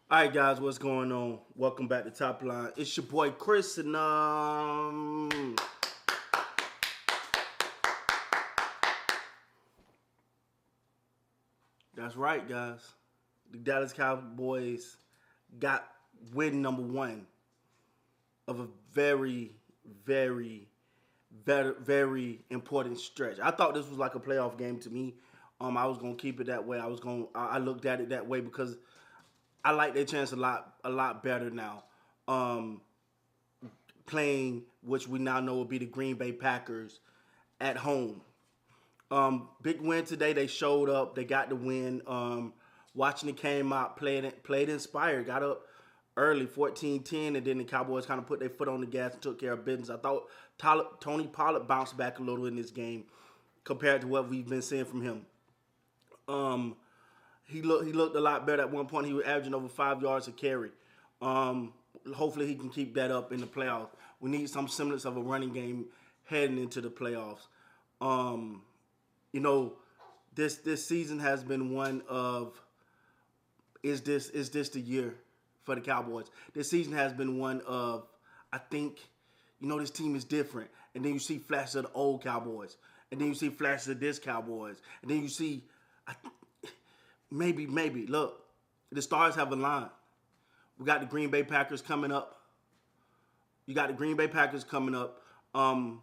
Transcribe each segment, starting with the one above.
All right, guys, what's going on? Welcome back to Top Line. It's your boy Chris, and that's right, guys. The Dallas Cowboys got win number one of a very important stretch. I thought this was like a playoff game to me. I was gonna keep it that way. I looked at it that way because I like their chance a lot better now. Um, Playing, which we now know will be the Green Bay Packers at home. Big win today. They showed up. They got the win. Watching it came out, played inspired, got up early, 14-10, and then the Cowboys kind of put their foot on the gas and took care of business. I thought Tony Pollard bounced back a little in this game compared to what we've been seeing from him. Um, he looked a lot better at one point. He was averaging over 5 yards a carry. Hopefully he can keep that up in the playoffs. We need some semblance of a running game heading into the playoffs. Um, you know, this season has been one of is this the year for the Cowboys? This season has been one of, I think, this team is different. And then you see flashes of the old Cowboys, and then you see flashes of this Cowboys, and then you see, maybe look, the stars have aligned. We got the Green Bay Packers coming up. You got the Green Bay Packers coming up. And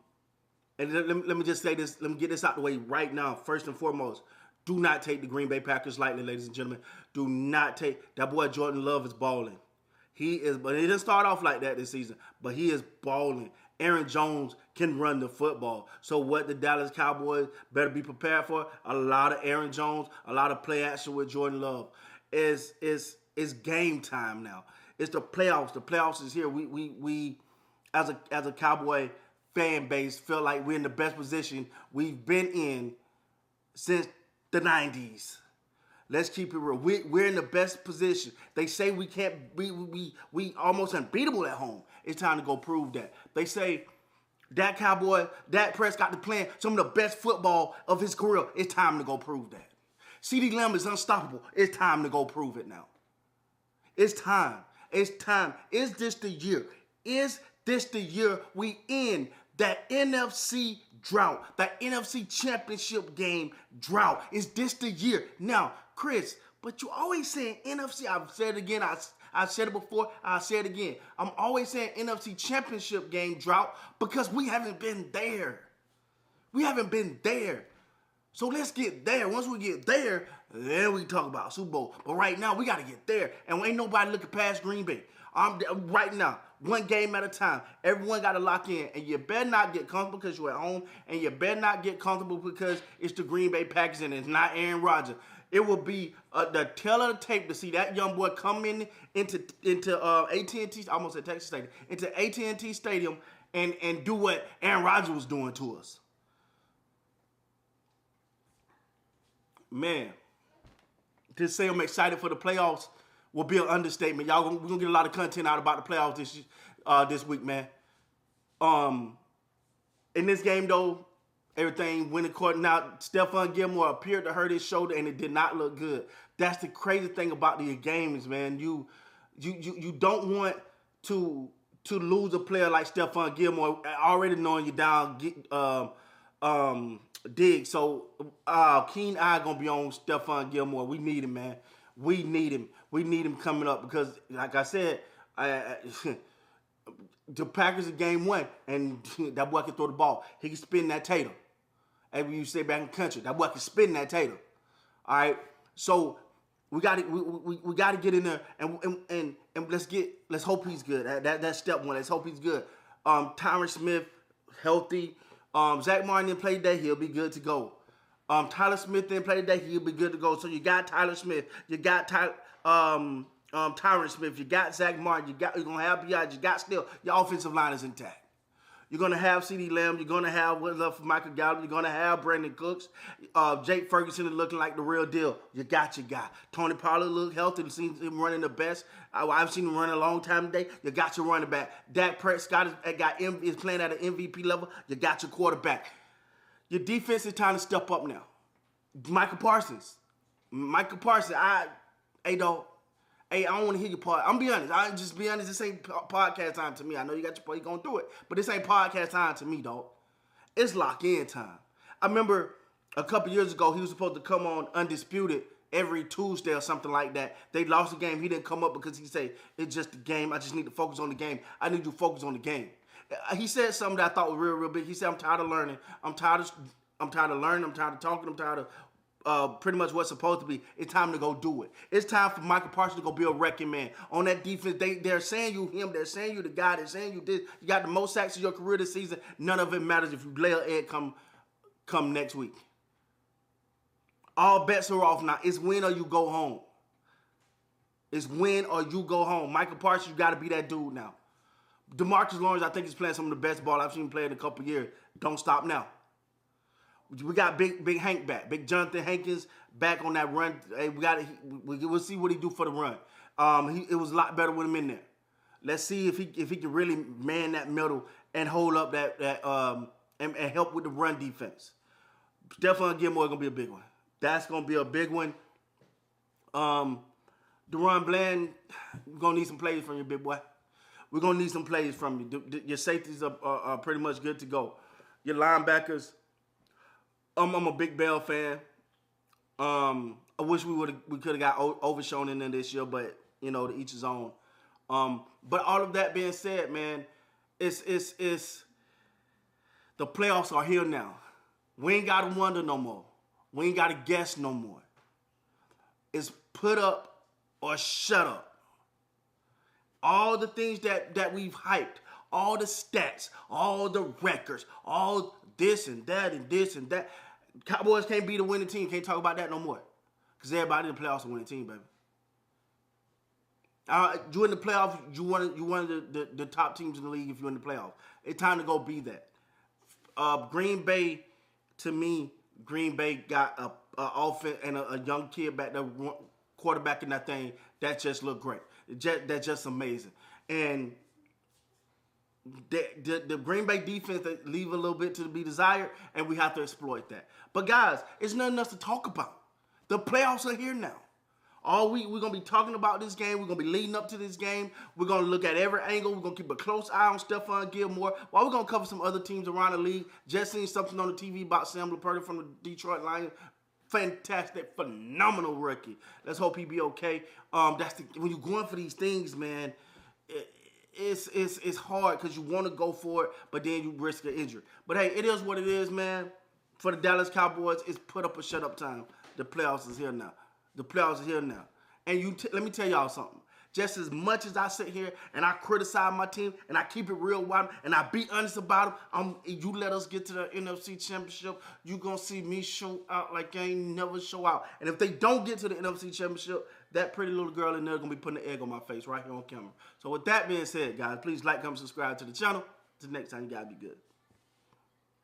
let me just say this. Let me get this out the way right now. First and foremost, do not take the Green Bay Packers lightly, ladies and gentlemen. Do not take that boy Jordan Love is balling. But he didn't start off like that this season. But he is balling. Aaron Jones can run the football. So what the Dallas Cowboys better be prepared for? A lot of Aaron Jones, a lot of play action with Jordan Love. It's game time now. It's the playoffs. The playoffs is here. We as a Cowboy fan base feel like we're in the best position we've been in since the 90s. Let's keep it real. We're in the best position. They say we can't we almost unbeatable at home. It's time to go prove that. They say Dak Prescott to playing some of the best football of his career. It's time to go prove that. CeeDee Lamb is unstoppable. It's time to go prove it now. It's time. It's time. Is this the year? Is this the year we end that NFC drought, that NFC championship game drought? Is this the year? Now, Chris, but you always saying NFC. I've said it again. I said it before. I'll say it again. I'm always saying NFC championship game drought because we haven't been there. We haven't been there. So let's get there. Once we get there, then we talk about Super Bowl. But right now, we got to get there. And ain't nobody looking past Green Bay. Right now, one game at a time. Everyone got to lock in. And you better not get comfortable because you're at home. And you better not get comfortable because it's the Green Bay Packers and it's not Aaron Rodgers. It will be the tail of the tape to see that young boy come into AT&T, I almost said Texas Stadium, into AT&T Stadium and do what Aaron Rodgers was doing to us. Man, to say I'm excited for the playoffs will be an understatement. We're gonna get a lot of content out about the playoffs this week, man. In this game though, everything went according. Now, Stephon Gilmore appeared to hurt his shoulder, and it did not look good. That's the crazy thing about these games, man. You don't want to lose a player like Stephon Gilmore, already knowing you're down. Dig. So keen eye gonna be on Stephon Gilmore. We need him, man. We need him. We need him coming up because, like I said, the Packers in game one, and that boy can throw the ball. He can spin that tater. As you say back in the country, that boy can spin that tater. All right. So we got to we got to get in there and let's hope he's good. That's step one. Let's hope he's good. Tyron Smith healthy. Zach Martin didn't play today. He'll be good to go. Tyler Smith didn't play today. He'll be good to go. So you got Tyler Smith. You got Tyron Smith. You got Zach Martin. You're gonna have BI. You got still your offensive line is intact. You're gonna have CeeDee Lamb. You're gonna have what's up for Michael Gallup. You're gonna have Brandon Cooks. Jake Ferguson is looking like the real deal. You got your guy. Tony Pollard look healthy. Seen him running the best. I've seen him run a long time today. You got your running back. Dak Prescott is playing at an MVP level. You got your quarterback. Your defense is time to step up now. Michael Parsons. Hey, dog. Hey, I don't want to hear your part. I'm be honest. I just be honest. This ain't podcast time to me. I know you got your part. You gonna do it, but this ain't podcast time to me, dog. It's lock in time. I remember a couple years ago he was supposed to come on Undisputed every Tuesday or something like that. They lost the game. He didn't come up because he said it's just a game. I just need to focus on the game. I need to focus on the game. He said something that I thought was real, real big. He said, "I'm tired of learning. I'm tired of learning. I'm tired of talking. I'm tired of pretty much what's supposed to be. It's time to go do it. It's time for Michael Parsons to go be a wrecking man. On that defense, they're saying you him. They're saying you the guy. They're saying you this. You got the most sacks of your career this season. None of it matters if you lay an egg come next week. All bets are off now. It's win or you go home. It's win or you go home. Michael Parsons, you got to be that dude now. DeMarcus Lawrence, I think he's playing some of the best ball I've seen him play in a couple years. Don't stop now. We got big Hank back, big Jonathan Hankins back on that run. Hey, we'll see what he do for the run. It was a lot better with him in there. Let's see if he can really man that middle and hold up and help with the run defense. Stephon Gilmore is gonna be a big one. That's gonna be a big one. Deron Bland, we're gonna need some plays from you, big boy. We're gonna need some plays from you. Your safeties are pretty much good to go. Your linebackers. I'm a big Bell fan. I wish we could have got Overshown in there this year, but to each his own. But all of that being said, man, it's the playoffs are here now. We ain't gotta wonder no more. We ain't gotta guess no more. It's put up or shut up. All the things that we've hyped, all the stats, all the records, all this and that and this and that. Cowboys can't be the winning team. Can't talk about that no more. Because everybody in the playoffs is a winning team, baby. You in the playoffs, you one of the top teams in the league if you're in the playoffs. It's time to go be that. Green Bay, to me, Green Bay got a offense and a young kid back there, quarterback in that thing, that just looked great. That's just amazing. And the Green Bay defense, they leave a little bit to be desired, and we have to exploit that. But guys, it's nothing else to talk about. The playoffs are here now. All week, we're going to be talking about this game. We're going to be leading up to this game. We're going to look at every angle. We're going to keep a close eye on Stephon Gilmore. While we're going to cover some other teams around the league. Just seen something on the TV about Sam Laporta from the Detroit Lions. Fantastic, phenomenal rookie. Let's hope he be okay. When you're going for these things, man, it's hard because you want to go for it, but then you risk an injury. But hey, it is what it is, man. For the Dallas Cowboys, it's put up or shut up time. The playoffs is here now. The playoffs are here now. And let me tell y'all something. Just as much as I sit here and I criticize my team and I keep it real wide and I be honest about them, you let us get to the NFC Championship, you going to see me show out like I ain't never show out. And if they don't get to the NFC Championship, that pretty little girl in there going to be putting an egg on my face right here on camera. So with that being said, guys, please like, comment, subscribe to the channel. Until next time, you guys be good.